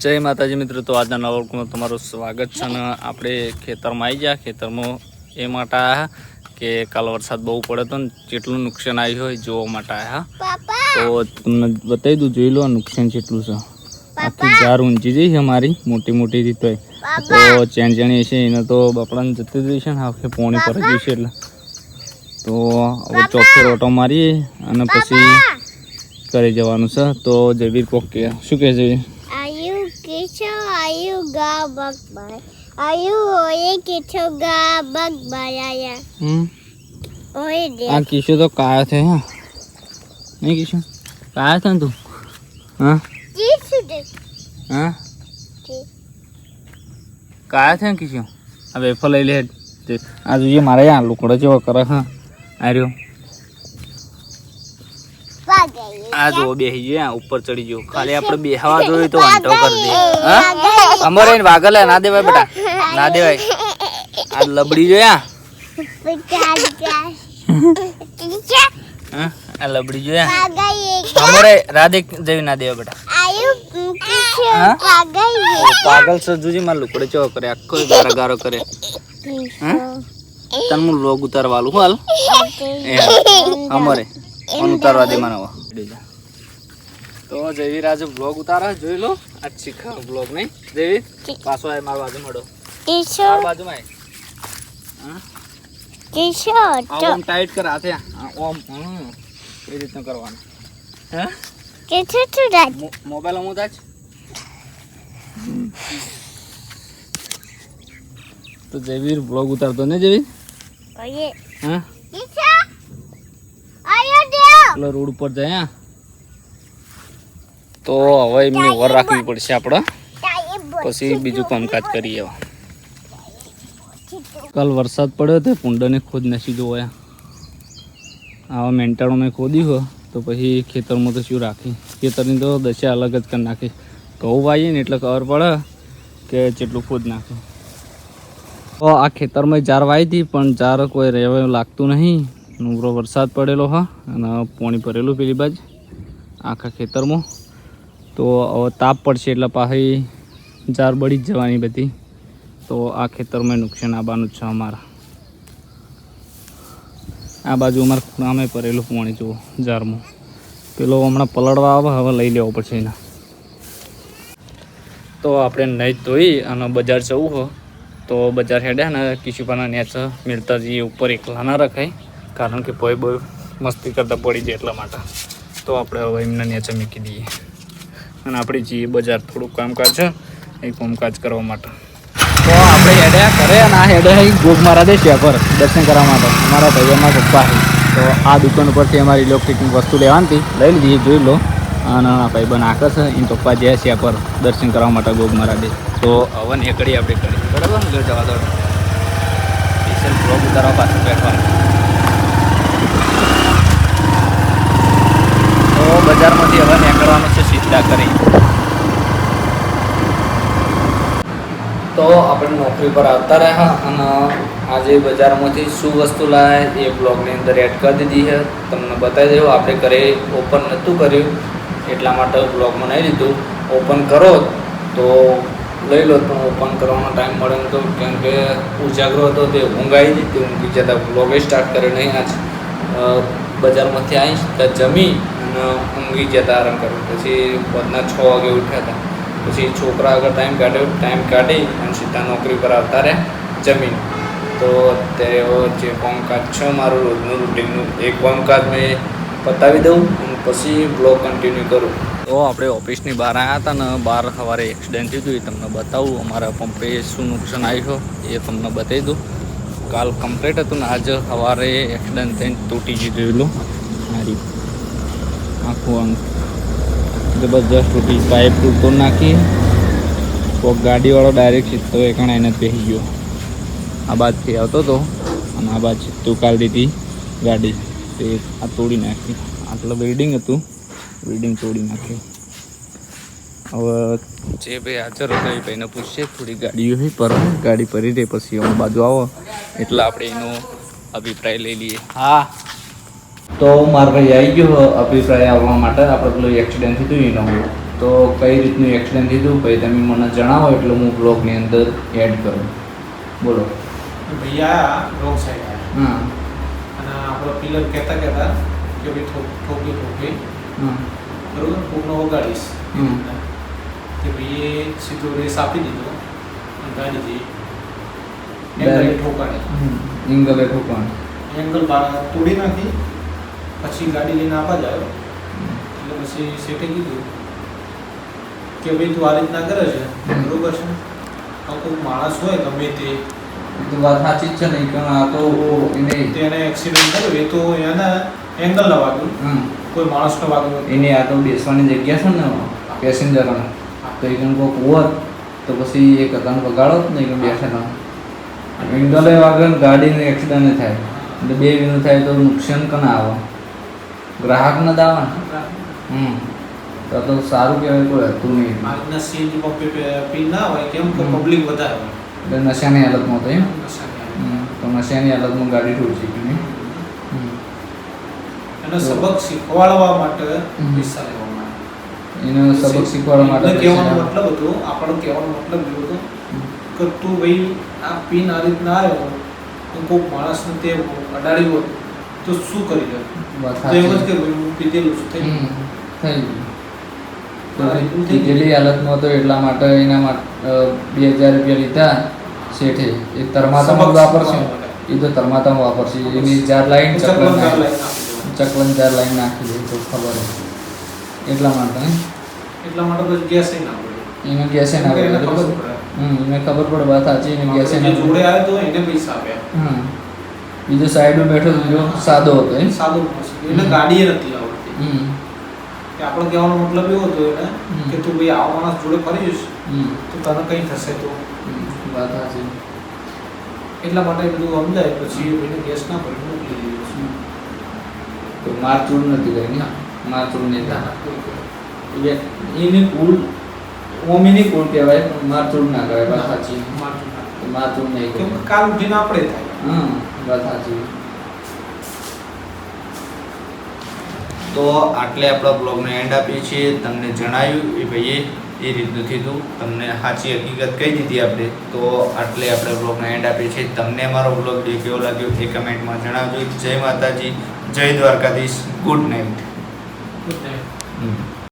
जय माताजी मित्रों। तो आज नवा व्लॉगમાં તમારું સ્વાગત છે અને આપણે ખેતરમાં આવી ગયા। ખેતરમાં એ માટે આવ્યા કે કાલ વરસાદ બહુ પડ્યો તો ને કેટલું નુકસાન આવ્યું હોય જોવા માટે આવ્યા। તો તમને બતાવી દઉં, જોઈ લો નુકસાન કેટલું છે। આખી ઝાર ઊંચી જઈ છે અમારી મોટી મોટી રીતે, તો ચેણચેણી છે એને તો બપડાને જતી રહી છે ને આખે પોણી ભરી જશે। એટલે તો હવે ચોખ્ખો રોટો મારીએ અને પછી કરી જવાનું છે। તો જયવીર કોક કે શું કહે છે? किशो तो काया थे हाँ नहीं किशो काया था तू हाँ हाँ काया थे किशो अब एफल ले आज ये मारे यहाँ लुकड़ा जो कर हाँ आ रही हो आज वो बेही जो ऊपर चढ़ी जो खाली આપણે બેહવા જોઈએ તો વાંટો કરી દે। હા અમારે વાગલે ના દેવાય બેટા, ના દેવાય। આ લબડી જો આ આ લબડી જો અમારે રાધે જેવી ના દેવા બેટા। પાગલ સજુજી માં લુકડે ચો કરે આખો ગારો ગારો કરે। તન હું લોગ ઉતારવાલું હાલ અમારે ઉતારવા दे मानवा। तो जयवीर आज ब्लॉग उतारा જોઈ લો। अच्छी खा ब्लॉग नहीं जयवीर पासो है मार बाजू मडो मार बाजू में हां ओम टाइट कर आते ओम ये રીતનો કરવાનો હે કેછે તું રાજ મોબાઈલ માં તાજ। तो जयवीर ब्लॉग उतारतो ने जयवीर ओए हां किसा आयो दे लो रोड पर जाया। तो હવે એમને ઓર રાખવી પડશે આપણે, પછી બીજું કામકાજ કરીએ। કાલ વરસાદ પડ્યો તો કુંડને ખોદ નસી જોયા। આવા મેન્ટાળો મેં ખોદી હો તો પછી ખેતરમાં તો શું રાખી, ખેતરની તો દશા અલગ જ કરી નાખી। ઘઉં વાવીએ ને એટલે ખબર પડે કે જેટલું ખોદ નાખે। તો આ ખેતરમાં ઝાર વાવી હતી પણ ઝાર કોઈ રહેવા લાગતું નહીં। નુરો વરસાદ પડેલો હા અને પાણી ભરેલું પેલી બાજુ આખા ખેતરમાં। તો હવે તાપ પડશે એટલે પાછી ઝાર બળી જ જવાની બધી। તો આ ખેતરમાં નુકસાન આવવાનું જ છે અમારા। આ બાજુ અમારા ખૂણામાં ભરેલું પાણી જુઓ ઝારમાં, પેલો હમણાં પલળવા આવે હવે લઈ લેવો પડશે એના। તો આપણે નહીં ધોઈ અને બજાર જવું હોય તો બજાર હેડ્યા ને કિશુપાના નેચ મિલતાજી ઉપર એકલા ના રખાય, કારણ કે ભય બહુ મસ્તી કરતા પડી જાય એટલા માટે। તો આપણે હવે એમને નેચે મૂકી દઈએ અને આપણે જઈએ બજાર થોડુંક કામકાજ છે એ કામકાજ કરવા માટે। તો આપણે હેડ્યા કરે અને આ હેડ્યા ગોગ મારા દે પર દર્શન કરવા માટે। અમારા ભાઈઓના પપ્પા તો આ દુકાન ઉપરથી અમારી ઇલેક્ટ્રિકની વસ્તુ લેવાની લઈ લીધી, જોઈ લો। અને ભાઈ બન આખે છે એ પપ્પા જે છે પર દર્શન કરવા માટે ગોગ મારા દે। તો હવે નીકળી આપણે કરી બરાબર ને ઘર જવા દો સ્પેશિયલ બ્લોગ ઉતારવા પાછળ બેઠવાનું। તો બજારમાંથી હવે નીકળવાનું છે સીધા કરી। તો આપણે નોકરી પર આવતા રહ્યા અને આજે બજારમાંથી શું વસ્તુ લાવ્યા એ બ્લોગની અંદર એડ કરી દીધી છે, તમને બતાવી દેવું। આપણે ઘરે ઓપન નહોતું કર્યું એટલા માટે બ્લોગમાં નહીં લીધું। ઓપન કરો તો લઈ લો, પણ ઓપન કરવાનો ટાઈમ મળે તો કેમ કે ઉજાગરો હતો તે ઊંઘ આવી હતી, તે ઊંઘી જતા બ્લોગે સ્ટાર્ટ કરે નહીં। આજ બજારમાંથી આવીશ તો જમી અને ઊંઘી જતા આરામ કર્યો। પછી પોતના 6 વાગે ઉઠ્યા હતા, પછી છોકરા આગળ ટાઈમ કાઢી અને સીધા નોકરી પર આવતા રહ્યા જમીન। તો અત્યારે જે કામકાજ છે મારું રોજનું રૂટીનનું એ કામકાજ મેં પતાવી દઉં અને પછી બ્લોગ કન્ટિન્યુ કરું। તો આપણે ઓફિસની બહાર આવ્યા હતા ને બહાર સવારે એક્સિડન્ટ થયું, એ તમને બતાવું। અમારા પંપે શું નુકસાન આવ્યું એ તમને બતાવી દઉં। કાલ કમ્પ્લીટ હતું ને આજે સવારે એક્સિડન્ટ થઈને તૂટી ગયેલું મારી આખું અંગ જબરજસ્ત તૂટી। પાઇપ તૂટતો નાખી કોઈક ગાડીવાળો ડાયરેક્ટ સીધો એકાણે એને બેસી ગયો। આ બાજુથી આવતો હતો અને આ બાજુ સીધું કાઢી દીધી ગાડી, તે આ તોડી નાખી। આટલું બિલ્ડિંગ હતું, બિલ્ડિંગ તોડી નાખી। હવે જે ભાઈ હાજર હતો એ ભાઈને પૂછીએ થોડી ગાડીઓ પર ગાડી પરી રહે પછી અમે બાજુ આવો એટલે આપણે એનો અભિપ્રાય લઈ લઈએ। હા તો મારા ભાઈ આવી ગયો અભિપ્રાય આવવા માટે। આપણે પેલું એક્સિડન્ટ થયું એનો તો કઈ રીતનું એક્સિડન્ટ થયું પછી તમે મને જણાવો એટલે હું બ્લોગની અંદર એડ કરું. બોલો. ભૈયા રોંગ સાઈડ આવ્યા હા અને આપણો પિલર કહેતા કે ભાઈ ઠોકી બરોબર પૂર્ણ વગાડીશ કે ભાઈએ સીધો રેસ આપી દીધો અને ગાડી એંગલે ઠોકાણી એંગલ તોડી નાખી. પછી ગાડી લઈને આવવા જ આવ્યો એટલે પછી શેઠે કીધું કે ભાઈ તું આ રીતના કરે છે બરોબર છે તો કોઈ માણસ હોય ગમે તે તો વાત સાચી જ છે નહીં કે આ તો તેને એક્સિડન્ટ કર્યો એ તો એના એંગલ ન વાગ્યું કોઈ માણસનો વાગ્યું એની આ તો બેસવાની જગ્યા છે ને પેસેન્જરોને તો એ કોઈક હોત તો પછી એ કદાચ વગાડો જ નહીં કે બેઠેલા એંગલે વાગે ને ગાડીને એક્સિડન્ટ થાય એટલે બે વિનું થાય તો નુકસાન કને આવે ગ્રાહકને જ આવે ને. તો સારું કહેવાય કોઈ હતું નહીં. આજના સીએનજી પંપે પી ના હોય કેમ કે પબ્લિક વધારે હોય એટલે નશાની હાલતમાં હતો એમ. નશાની તો નશાની હાલતમાં ગાડી ઠોકી છે નહીં. એને સબક શીખવાડવા માટે પૈસા લેવામાં એને સબક શીખવાડવા માટે કહેવાનો મતલબ હતો આપણો કહેવાનો મતલબ એવો હતો કે તું ભાઈ આ પિન આ રીતના આવ્યો તો કોઈ માણસને તે અડાડ્યું હોત તો શું કરી લે તો એમ જ કે ભાઈ હું પીધેલું છું થઈ ગયું. પીધેલી હાલતમાં તો એટલા માટે એના માટે 2000 રૂપિયા લીધા શેઠે. એ તરમાતામાં વાપરશે એ તો તરમાતામાં વાપરશે એની 4 લાઈન ચકલન 4 લાઈન નાખી દે તો ખબર એટલા માટે પછી ગેસ ના પડે એને ગેસે ના પડે એને ખબર પડે વાત સાચી એને ગેસે ના જોડે આવ્યો તો એને પૈસા આપ્યા. બીજો સાઈડમાં બેઠો બીજો સાદો હતો એ સાદો એને ગાડી નથી આવડતી. આપણો કહેવાનો મતલબ એવો હતો એને કે તું ભાઈ આવા માણસ જોડે ફરીશ તો તને કંઈ થશે તો વાત સાચી. એટલા માટે બધું સમજાય પછી એ ભાઈને ગેસ ના ભરી મોકલી દીધું. તો મારચૂડ નથી કરી ને મારચૂડ નહીં થાય એની કુલ ઓમીની કુલ કહેવાય પણ મારચૂડ ના કહેવાય. વાત સાચી. મારચૂડ નહીં કેમ કે કાલ ઉઠીને આપણે થાય. વાત સાચી. તો આટલે આપણા બ્લોગને એન્ડ આપીએ છીએ. તમને જણાવ્યું એ ભાઈએ એ રીતનું થયું તમને સાચી હકીકત કહી દીધી આપણે. તો આટલે આપણે બ્લોગને એન્ડ આપીએ છીએ. તમને અમારો બ્લોગ કેવો લાગ્યો એ કમેન્ટમાં જણાવજો. જય માતાજી, જય Dwarkadhish, good night. Good night.